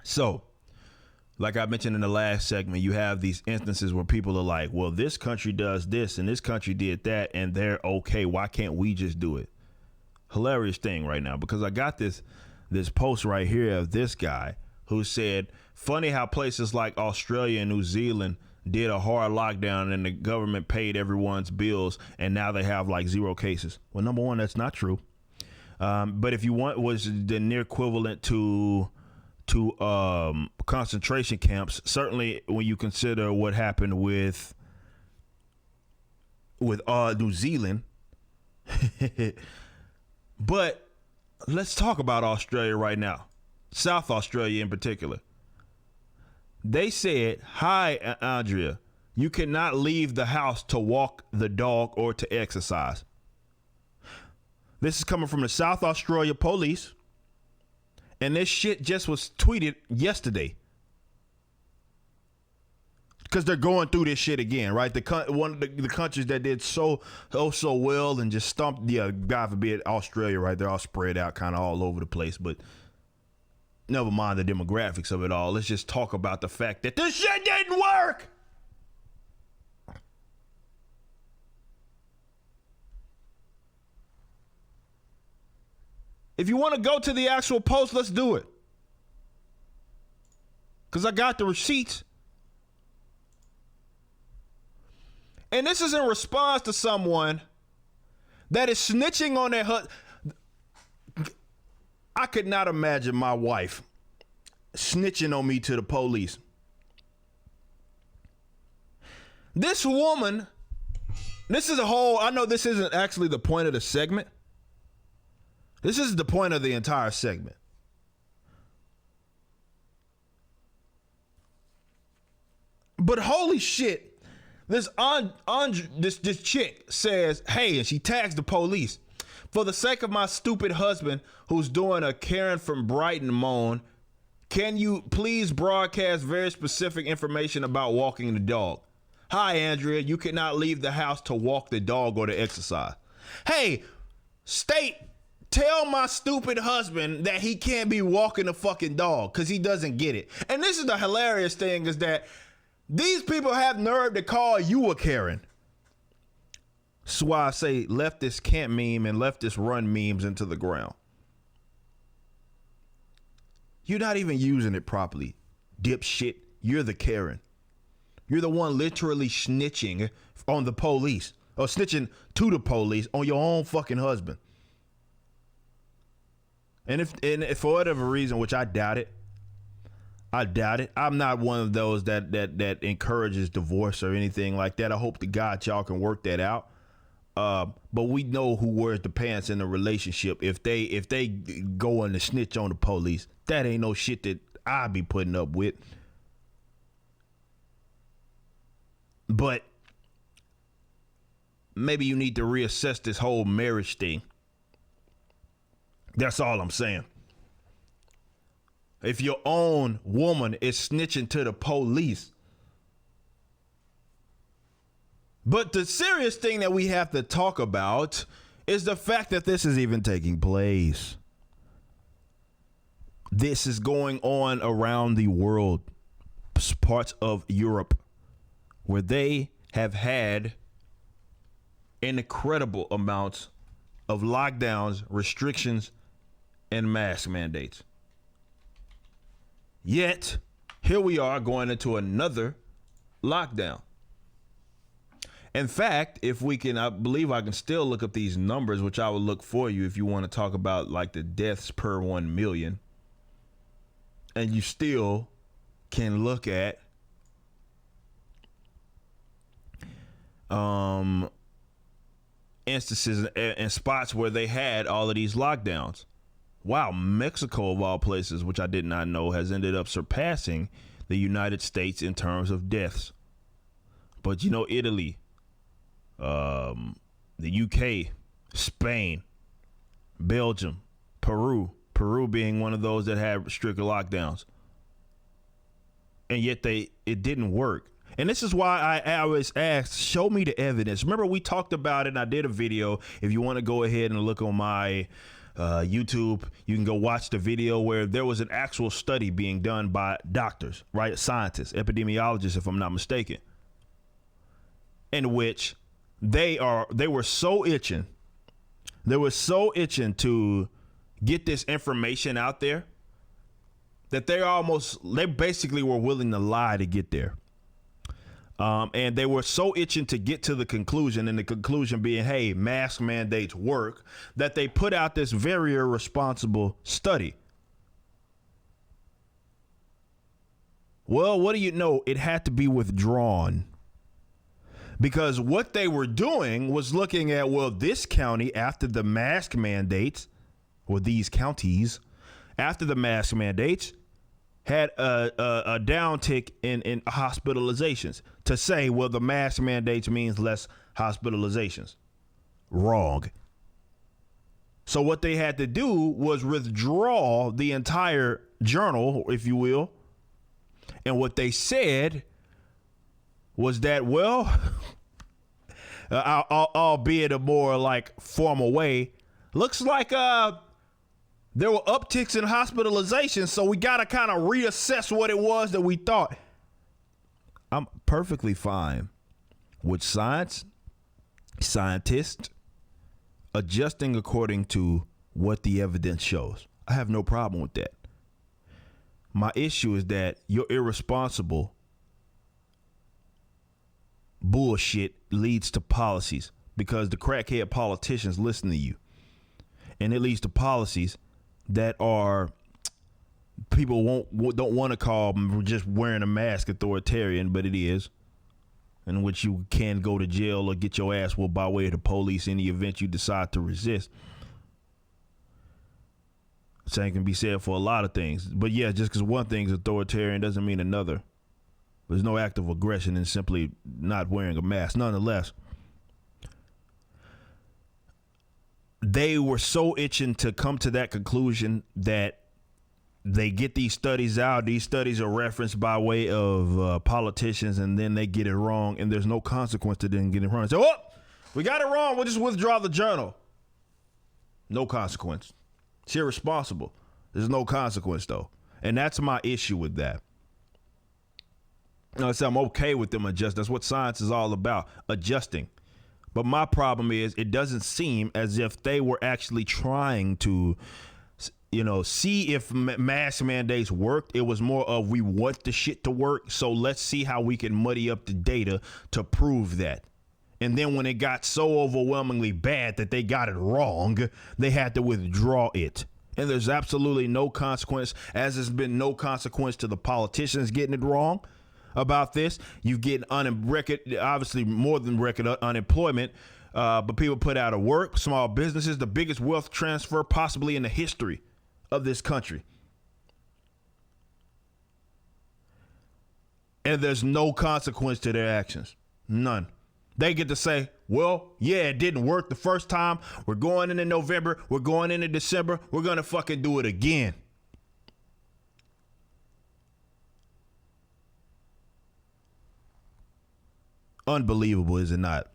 So, like I mentioned in the last segment, you have these instances where people are like, well, this country does this and this country did that and they're okay. Why can't we just do it? Hilarious thing right now, because I got this post right here of this guy who said, funny how places like Australia and New Zealand did a hard lockdown and the government paid everyone's bills and now they have like 0 cases. Well, number one, that's not true. But if you want, was the near equivalent to concentration camps, certainly when you consider what happened with New Zealand. But let's talk about Australia right now, South Australia in particular. They said, hi, Andrea, you cannot leave the house to walk the dog or to exercise. This is coming from the South Australia police. And this shit just was tweeted yesterday. Because they're going through this shit again, right? One of the countries that did so well and just stumped, God forbid, Australia, right? They're all spread out kind of all over the place. But never mind the demographics of it all. Let's just talk about the fact that this shit didn't work. If you want to go to the actual post, let's do it. Because I got the receipts. And this is in response to someone that is snitching on their husband. I could not imagine my wife snitching on me to the police. This woman, this is a whole, I know this isn't actually the point of the segment. This is the point of the entire segment. But holy shit, this chick says, hey, and she tags the police. For the sake of my stupid husband who's doing a Karen from Brighton moan, can you please broadcast very specific information about walking the dog? Hi, Andrea, you cannot leave the house to walk the dog or to exercise. Hey, tell my stupid husband that he can't be walking the fucking dog because he doesn't get it. And this is the hilarious thing is that these people have nerve to call you a Karen. That's why I say leftist can't meme and leftist run memes into the ground. You're not even using it properly. Dipshit, you're the Karen. You're the one literally snitching on the police or snitching to the police on your own fucking husband. And if for whatever reason, which I doubt it, I'm not one of those that encourages divorce or anything like that. I hope to God y'all can work that out. But we know who wears the pants in the relationship. If they go on to snitch on the police, that ain't no shit that I be putting up with. But maybe you need to reassess this whole marriage thing. That's all I'm saying. If your own woman is snitching to the police. But the serious thing that we have to talk about is the fact that this is even taking place. This is going on around the world, parts of Europe, where they have had an incredible amounts of lockdowns, restrictions, and mask mandates. Yet, here we are going into another lockdown. In fact, if we can, I believe I can still look up these numbers, which I will look for you if you want to talk about like the deaths per 1 million. And you still can look at instances and spots where they had all of these lockdowns. Wow, Mexico of all places, which I did not know, has ended up surpassing the United States in terms of deaths. But you know, Italy, the UK, Spain, Belgium, Peru being one of those that had stricter lockdowns. And yet it didn't work. And this is why I always ask, show me the evidence. Remember, we talked about it and I did a video. If you want to go ahead and look on my YouTube, you can go watch the video where there was an actual study being done by doctors, right? Scientists, epidemiologists, if I'm not mistaken, in which they were so itching. They were so itching to get this information out there that they basically were willing to lie to get there. And they were so itching to get to the conclusion, and the conclusion being, hey, mask mandates work, that they put out this very irresponsible study. Well, what do you know? It had to be withdrawn. Because what they were doing was looking at, well, this county, after the mask mandates, or these counties, after the mask mandates, had a downtick in hospitalizations. To say, well, the mask mandates means less hospitalizations. Wrong. So what they had to do was withdraw the entire journal, if you will. And what they said was that, well, albeit a more like formal way, looks like there were upticks in hospitalizations, so we got to kind of reassess what it was that we thought. I'm perfectly fine with scientists adjusting according to what the evidence shows. I have no problem with that. My issue is that your irresponsible bullshit leads to policies, because the crackhead politicians listen to you, and it leads to policies that are people don't want to call just wearing a mask authoritarian, but it is, in which you can go to jail or get your ass whooped by way of the police in the event you decide to resist. Same can be said for a lot of things, but yeah, just because one thing is authoritarian doesn't mean another. There's no act of aggression in simply not wearing a mask. Nonetheless, they were so itching to come to that conclusion that they get these studies out. These studies are referenced by way of politicians, and then they get it wrong, and there's no consequence to them getting it wrong. So, oh, we got it wrong. We'll just withdraw the journal. No consequence. It's irresponsible. There's no consequence, though. And that's my issue with that. I said I'm okay with them adjusting. That's what science is all about, adjusting. But my problem is it doesn't seem as if they were actually trying to, see if mask mandates worked. It was more of, we want the shit to work, so let's see how we can muddy up the data to prove that. And then when it got so overwhelmingly bad that they got it wrong, they had to withdraw it. And there's absolutely no consequence, as there's been no consequence to the politicians getting it wrong about this. You get obviously more than record unemployment, but people put out of work, small businesses, the biggest wealth transfer possibly in the history of this country. And there's no consequence to their actions. None. They get to say, well, yeah, it didn't work the first time. We're going into November. We're going into December. We're going to fucking do it again. Unbelievable, is it not?